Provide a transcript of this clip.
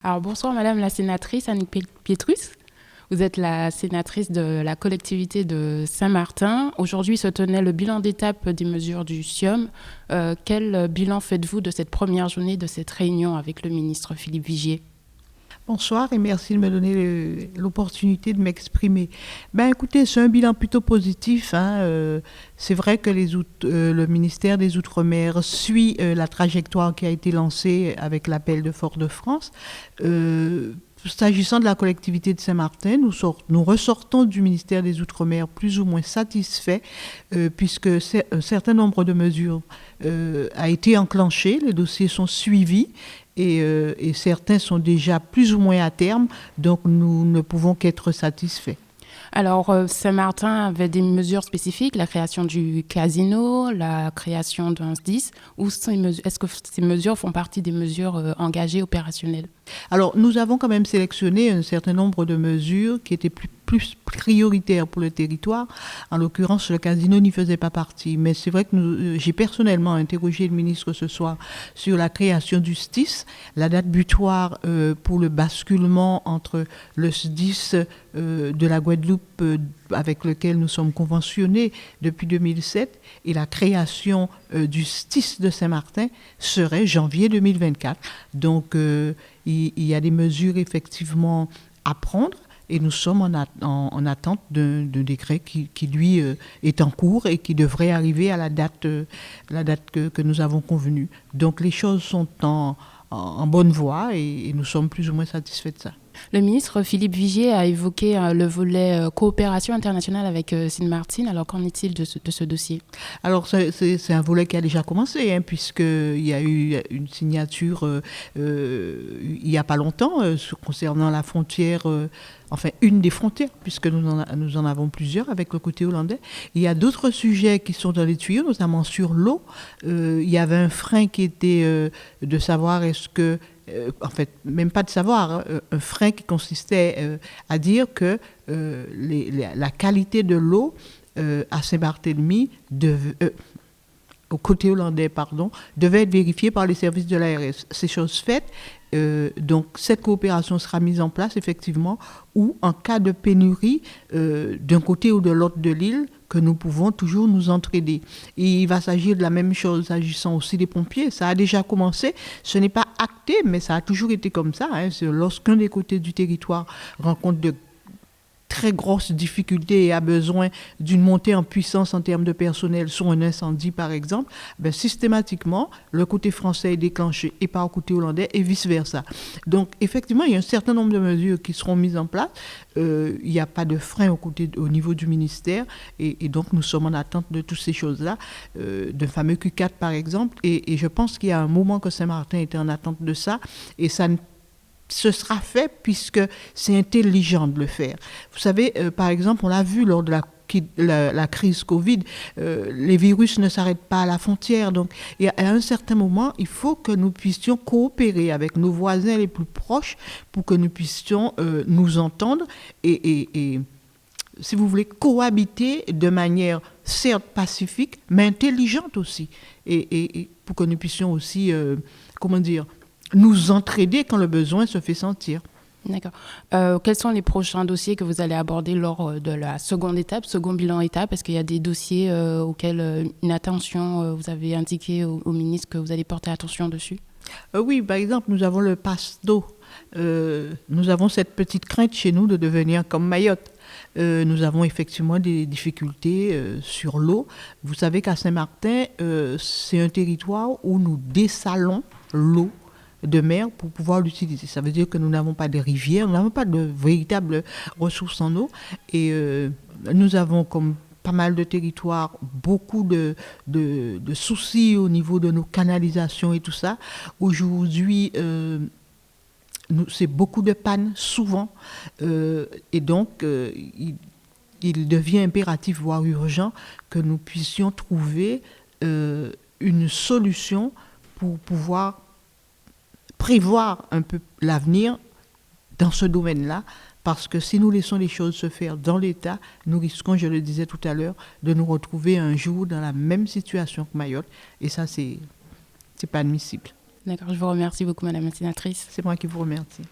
Alors bonsoir Madame la sénatrice Annick Pietrus. Vous êtes la sénatrice de la collectivité de Saint-Martin. Aujourd'hui se tenait le bilan d'étape des mesures du SIOM. Quel bilan faites-vous de cette première journée, de cette réunion avec le ministre Philippe Vigier ? Bonsoir et merci de me donner l'opportunité de m'exprimer. Écoutez, c'est un bilan plutôt positif. C'est vrai que le ministère des Outre-mer suit la trajectoire qui a été lancée avec l'appel de Fort-de-France. S'agissant de la collectivité de Saint-Martin, nous ressortons du ministère des Outre-mer plus ou moins satisfaits puisque un certain nombre de mesures a été enclenché, les dossiers sont suivis et certains sont déjà plus ou moins à terme, donc nous ne pouvons qu'être satisfaits. Alors, Saint-Martin avait des mesures spécifiques, la création du casino, la création d'un SDIS. Est-ce que ces mesures font partie des mesures engagées opérationnelles ? Alors, nous avons quand même sélectionné un certain nombre de mesures qui étaient plus prioritaires pour le territoire. En l'occurrence, le casino n'y faisait pas partie. Mais c'est vrai que j'ai personnellement interrogé le ministre ce soir sur la création du SDIS, la date butoir pour le basculement entre le SDIS de la Guadeloupe avec lequel nous sommes conventionnés depuis 2007 et la création du SDIS de Saint-Martin serait janvier 2024. Donc, il y a des mesures effectivement à prendre et nous sommes en attente d'un décret qui lui, est en cours et qui devrait arriver à la date que nous avons convenue. Donc, les choses sont en bonne voie et nous sommes plus ou moins satisfaits de ça. Le ministre Philippe Vigier a évoqué le volet coopération internationale avec Sint Maarten. Alors, qu'en est-il de ce dossier ? Alors, c'est un volet qui a déjà commencé, puisqu'il y a eu une signature il n'y a pas longtemps concernant la frontière, une des frontières, puisque nous en avons plusieurs avec le côté hollandais. Il y a d'autres sujets qui sont dans les tuyaux, notamment sur l'eau. Il y avait un frein qui était de savoir est-ce que même pas de savoir, un frein qui consistait à dire que la qualité de l'eau à Saint-Barthélemy, au côté hollandais, devait être vérifiée par les services de l'ARS. C'est chose faite. Donc, cette coopération sera mise en place, effectivement, ou en cas de pénurie d'un côté ou de l'autre de l'île, que nous pouvons toujours nous entraider. Et il va s'agir de la même chose s'agissant aussi des pompiers. Ça a déjà commencé. Ce n'est pas acté, mais ça a toujours été comme ça. Lorsqu'un des côtés du territoire rencontre de très grosses difficultés et a besoin d'une montée en puissance en termes de personnel sur un incendie, par exemple, systématiquement, le côté français est déclenché et pas au côté hollandais et vice-versa. Donc, effectivement, il y a un certain nombre de mesures qui seront mises en place. Il n'y a pas de frein au niveau du ministère et donc nous sommes en attente de toutes ces choses-là, d'un fameux Q4, par exemple, et je pense qu'il y a un moment que Saint-Martin était en attente de ça et ça ne ce sera fait puisque c'est intelligent de le faire. Vous savez, par exemple, on l'a vu lors de la crise Covid, les virus ne s'arrêtent pas à la frontière. Donc, à un certain moment, il faut que nous puissions coopérer avec nos voisins les plus proches pour que nous puissions nous entendre et si vous voulez, cohabiter de manière certes pacifique, mais intelligente aussi. Et pour que nous puissions aussi, nous entraider quand le besoin se fait sentir. D'accord. Quels sont les prochains dossiers que vous allez aborder lors de la seconde étape, second bilan étape ? Est-ce qu'il y a des dossiers auxquels une attention, vous avez indiqué au ministre que vous allez porter attention dessus ? Oui, par exemple, nous avons le pass d'eau. Nous avons cette petite crainte chez nous de devenir comme Mayotte. Nous avons effectivement des difficultés sur l'eau. Vous savez qu'à Saint-Martin, c'est un territoire où nous dessalons l'eau de mer pour pouvoir l'utiliser. Ça veut dire que nous n'avons pas de rivières, nous n'avons pas de véritables ressources en eau et nous avons comme pas mal de territoires, beaucoup de soucis au niveau de nos canalisations et tout ça. Aujourd'hui, c'est beaucoup de pannes, souvent, et donc il devient impératif, voire urgent, que nous puissions trouver une solution pour pouvoir prévoir un peu l'avenir dans ce domaine-là, parce que si nous laissons les choses se faire dans l'État, nous risquons, je le disais tout à l'heure, de nous retrouver un jour dans la même situation que Mayotte, et ça, c'est pas admissible. D'accord, je vous remercie beaucoup, Madame la sénatrice. C'est moi qui vous remercie.